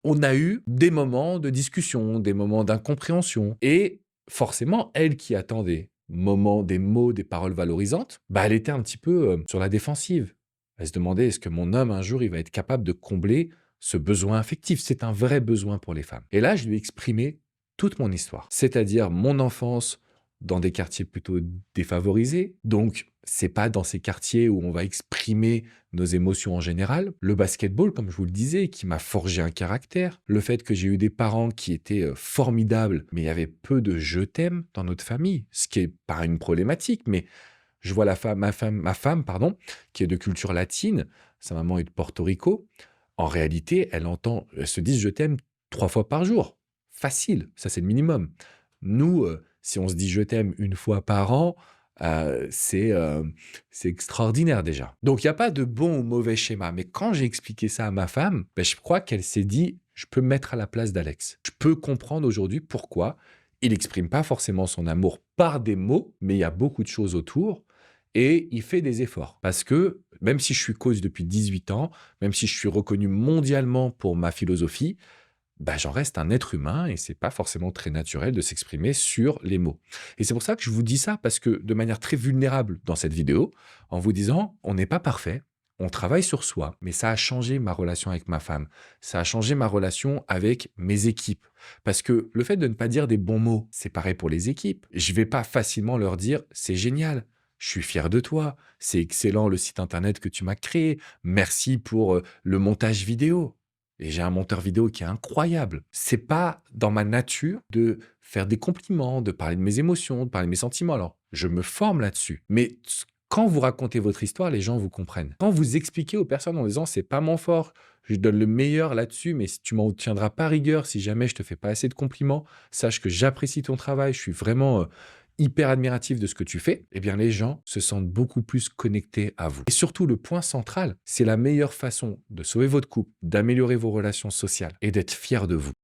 on a eu des moments de discussion, des moments d'incompréhension et forcément, elle qui attend des mots, des paroles valorisantes, bah, elle était un petit peu, sur la défensive. Elle se demandait: «Est-ce que mon homme, un jour, il va être capable de combler ce besoin affectif?» C'est un vrai besoin pour les femmes et là, je lui ai exprimé toute mon histoire, c'est-à-dire mon enfance dans des quartiers plutôt défavorisés, donc c'est pas dans ces quartiers où on va exprimer nos émotions en général. Le basketball, comme je vous le disais, qui m'a forgé un caractère. Le fait que j'ai eu des parents qui étaient formidables, mais il y avait peu de je t'aime dans notre famille, ce qui est pas une problématique, mais je vois ma femme, pardon, qui est de culture latine, sa maman est de Porto Rico. En réalité, elle se dit je t'aime 3 fois par jour. Facile, ça c'est le minimum. Nous, si on se dit je t'aime une fois par an, Heu, c'est, heu, c'est extraordinaire déjà. Donc il y a pas de bon ou mauvais schéma, mais quand j'ai expliqué ça à ma femme, beh, je crois qu'elle s'est dit: «Je peux me mettre à la place d'Alex. Je peux comprendre aujourd'hui pourquoi il exprime pas forcément son amour par des mots, mais il y a beaucoup de choses autour et il fait des efforts». Parce que même si je suis coach depuis 18 ans, même si je suis reconnu mondialement pour ma philosophie, bah, j'en reste un être humain et c'est pas forcément très naturel de s'exprimer sur les mots. Et c'est pour ça que je vous dis ça, parce que de manière très vulnérable dans cette vidéo, en vous disant, on n'est pas parfait, on travaille sur soi, mais ça a changé ma relation avec ma femme. Ça a changé ma relation avec mes équipes. Parce que le fait de ne pas dire des bons mots, c'est pareil pour les équipes. Je vais pas facilement leur dire, c'est génial. Je suis fier de toi. C'est excellent le site internet que tu m'as créé. Merci pour le montage vidéo. Et j'ai un monteur vidéo qui est incroyable. C'est pas dans ma nature de faire des compliments, de parler de mes émotions, de parler de mes sentiments. Alors, je me forme là-dessus. Mais quand vous racontez votre histoire, les gens vous comprennent. Quand vous expliquez aux personnes en disant c'est pas mon fort, je donne le meilleur là-dessus, mais si tu m'en tiendras pas rigueur, si jamais je te fais pas assez de compliments, sache que j'apprécie ton travail, je suis vraiment hyper admiratif de ce que tu fais, eh bien les gens se sentent beaucoup plus connectés à vous. Et surtout, le point central, c'est la meilleure façon de sauver votre couple, d'améliorer vos relations sociales et d'être fier de vous.